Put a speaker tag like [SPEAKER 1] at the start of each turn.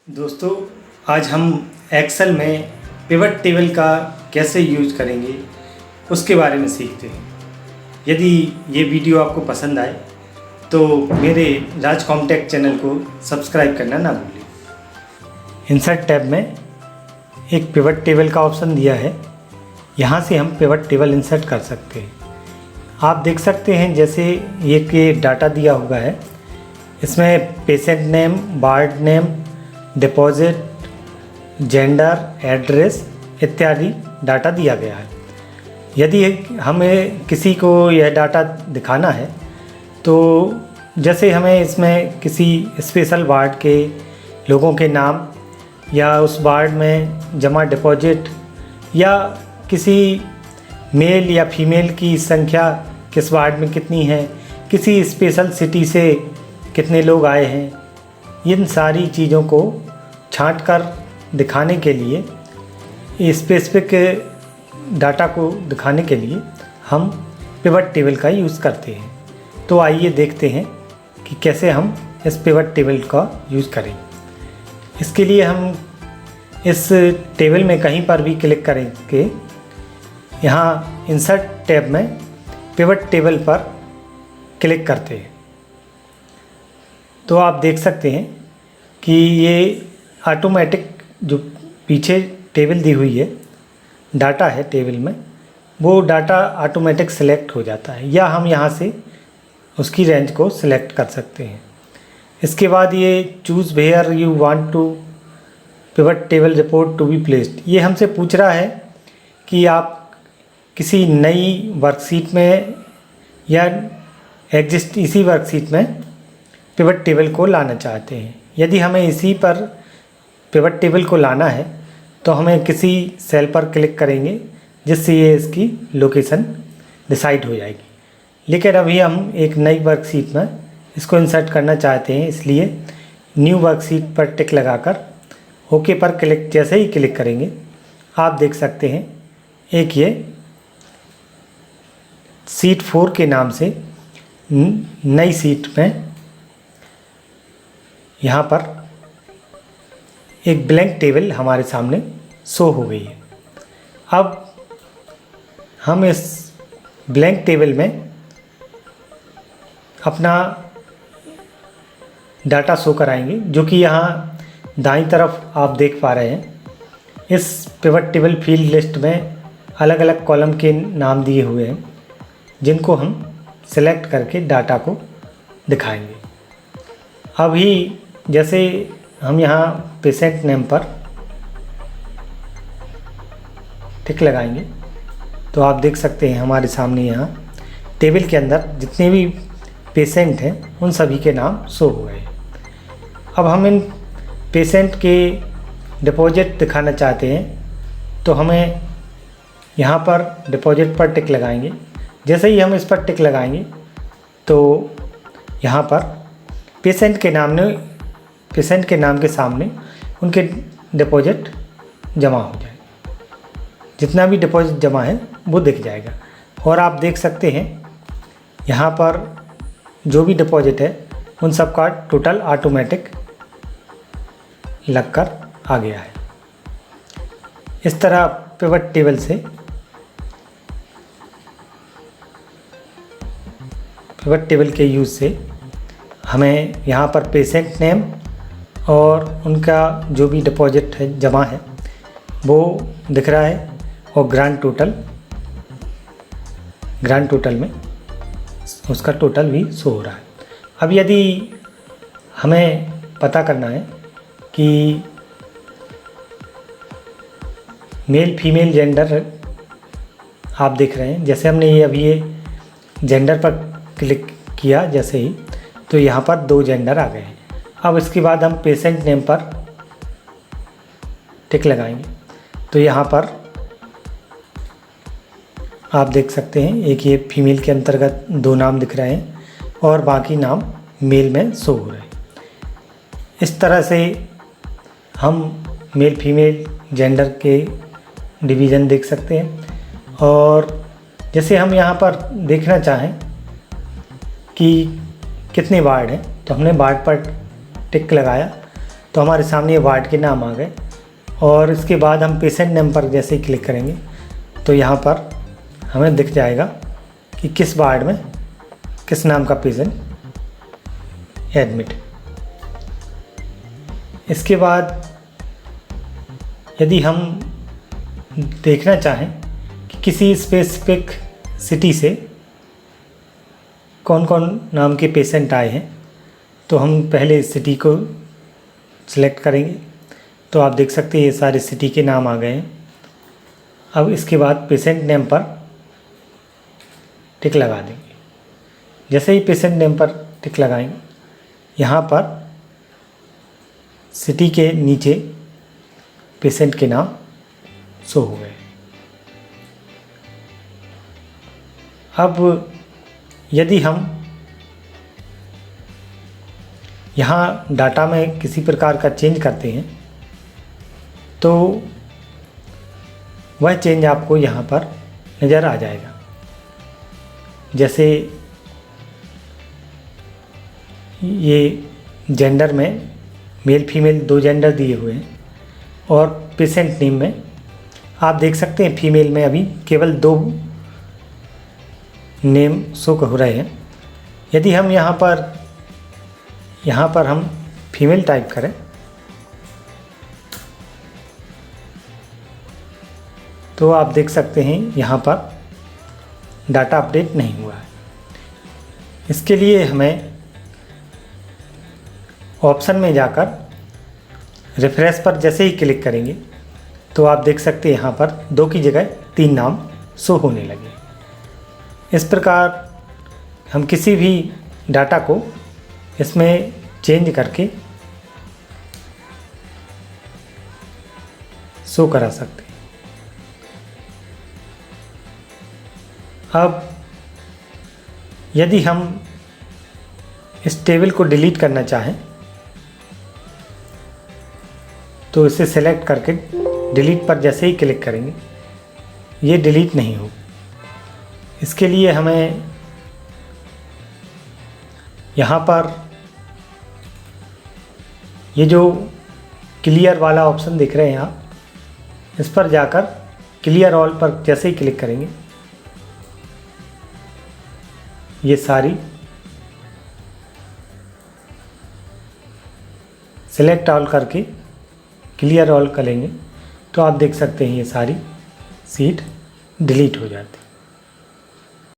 [SPEAKER 1] दोस्तों, आज हम एक्सेल में पिवट टेबल का कैसे यूज करेंगे उसके बारे में सीखते हैं। यदि ये वीडियो आपको पसंद आए तो मेरे राज कॉमटेक चैनल को सब्सक्राइब करना ना भूलें। इंसर्ट टैब में एक पिवट टेबल का ऑप्शन दिया है, यहाँ से हम पिवट टेबल इंसर्ट कर सकते हैं। आप देख सकते हैं जैसे ये डाटा दिया हुआ है, इसमें patient name, ward name, deposit, gender, address इत्यादि डाटा दिया गया है। यदि हमें किसी को यह डाटा दिखाना है तो जैसे हमें इसमें किसी स्पेशल वार्ड के लोगों के नाम या उस वार्ड में जमा डिपॉजिट या किसी मेल या फीमेल की संख्या किस वार्ड में कितनी है, किसी स्पेशल सिटी से कितने लोग आए हैं, इन सारी चीज़ों को छांटकर दिखाने के लिए, स्पेसिफिक डाटा को दिखाने के लिए हम पिवट टेबल का यूज़ करते हैं। तो आइए देखते हैं कि कैसे हम इस पिवट टेबल का यूज़ करें। इसके लिए हम इस टेबल में कहीं पर भी क्लिक करेंगे, यहाँ इंसर्ट टैब में पिवट टेबल पर क्लिक करते हैं तो आप देख सकते हैं कि ये ऑटोमेटिक जो पीछे टेबल दी हुई है, डाटा है टेबल में, वो डाटा ऑटोमेटिक सेलेक्ट हो जाता है या हम यहाँ से उसकी रेंज को सिलेक्ट कर सकते हैं। इसके बाद ये choose where you want to pivot table report to be placed, ये हमसे पूछ रहा है कि आप किसी नई वर्कशीट में या इसी वर्कशीट में पिवट टेबल को लाना चाहते हैं। यदि हमें इसी पर पिवट टेबल को लाना है तो हमें किसी सेल पर क्लिक करेंगे जिससे ये इसकी लोकेशन डिसाइड हो जाएगी। लेकिन अभी हम एक नई वर्कशीट में इसको इंसर्ट करना चाहते हैं, इसलिए न्यू वर्कशीट पर टिक लगाकर ओके पर क्लिक जैसे ही क्लिक करेंगे आप देख सकते हैं एक ये शीट 4 के नाम से नई शीट में यहाँ पर एक ब्लैंक टेबल हमारे सामने शो हो गई है। अब हम इस ब्लैंक टेबल में अपना डाटा शो कराएंगे, जो कि यहाँ दाईं तरफ आप देख पा रहे हैं। इस पिवट टेबल फील्ड लिस्ट में अलग अलग कॉलम के नाम दिए हुए हैं जिनको हम सेलेक्ट करके डाटा को दिखाएंगे। अभी जैसे हम यहाँ पेशेंट नेम पर टिक लगाएंगे तो आप देख सकते हैं हमारे सामने यहाँ टेबल के अंदर जितने भी पेशेंट हैं उन सभी के नाम शो हो गए। अब हम इन पेशेंट के डिपॉजिट दिखाना चाहते हैं तो हमें यहाँ पर डिपॉजिट पर टिक लगाएंगे। जैसे ही हम इस पर टिक लगाएंगे तो यहाँ पर पेशेंट के नाम के सामने उनके डिपॉजिट जमा हो जाए, जितना भी डिपॉजिट जमा है वो दिख जाएगा। और आप देख सकते हैं यहाँ पर जो भी डिपॉजिट है उन सब का टोटल ऑटोमेटिक लगकर आ गया है। इस तरह पिवट टेबल से पिवट टेबल के यूज़ से हमें यहाँ पर पेशेंट नेम और उनका जो भी डिपॉजिट है जमा है वो दिख रहा है और ग्रांड टोटल में उसका टोटल भी शो हो रहा है। अब यदि हमें पता करना है कि मेल फीमेल जेंडर आप देख रहे हैं, जैसे हमने ये जेंडर पर क्लिक किया जैसे ही तो यहाँ पर 2 जेंडर आ गए हैं। अब इसके बाद हम पेशेंट नेम पर टिक लगाएंगे तो यहाँ पर आप देख सकते हैं एक ये फीमेल के अंतर्गत 2 नाम दिख रहे हैं और बाकी नाम मेल में शो हो रहे हैं। इस तरह से हम मेल फीमेल जेंडर के डिवीज़न देख सकते हैं। और जैसे हम यहाँ पर देखना चाहें कि कितने वार्ड हैं तो हमने वार्ड पर टिक लगाया तो हमारे सामने वार्ड के नाम आ गए। और इसके बाद हम पेशेंट नेम पर जैसे ही क्लिक करेंगे तो यहाँ पर हमें दिख जाएगा कि किस वार्ड में किस नाम का पेशेंट एडमिट। इसके बाद यदि हम देखना चाहें कि किसी स्पेसिफिक सिटी से कौन कौन नाम के पेशेंट आए हैं, तो हम पहले सिटी को सिलेक्ट करेंगे। तो आप देख सकते हैं ये सारे सिटी के नाम आ गए हैं। अब इसके बाद पेशेंट नेम पर टिक लगा देंगे। जैसे ही पेशेंट नेम पर टिक लगाएंगे, यहाँ पर सिटी के नीचे पेशेंट के नाम शो हो गए। अब यदि हम यहाँ डाटा में किसी प्रकार का चेंज करते हैं तो वह चेंज आपको यहाँ पर नज़र आ जाएगा। जैसे ये जेंडर में मेल फीमेल 2 जेंडर दिए हुए हैं और पेशेंट नेम में आप देख सकते हैं फीमेल में अभी केवल 2 नेम शो हो रहे हैं। यदि हम यहाँ पर हम फीमेल टाइप करें तो आप देख सकते हैं यहाँ पर डाटा अपडेट नहीं हुआ है। इसके लिए हमें ऑप्शन में जाकर रिफ्रेश पर जैसे ही क्लिक करेंगे तो आप देख सकते हैं यहाँ पर 2 की जगह 3 नाम शो होने लगे। इस प्रकार हम किसी भी डाटा को इसमें चेंज करके शो करा सकते हैं। अब यदि हम इस टेबल को डिलीट करना चाहें तो इसे सेलेक्ट करके डिलीट पर जैसे ही क्लिक करेंगे ये डिलीट नहीं हो। इसके लिए हमें यहाँ पर ये जो क्लियर वाला ऑप्शन दिख रहे हैं आप, इस पर जाकर क्लियर ऑल पर जैसे ही क्लिक करेंगे ये सारी सेलेक्ट ऑल करके क्लियर ऑल करेंगे तो आप देख सकते हैं ये सारी सीट डिलीट हो जाती है।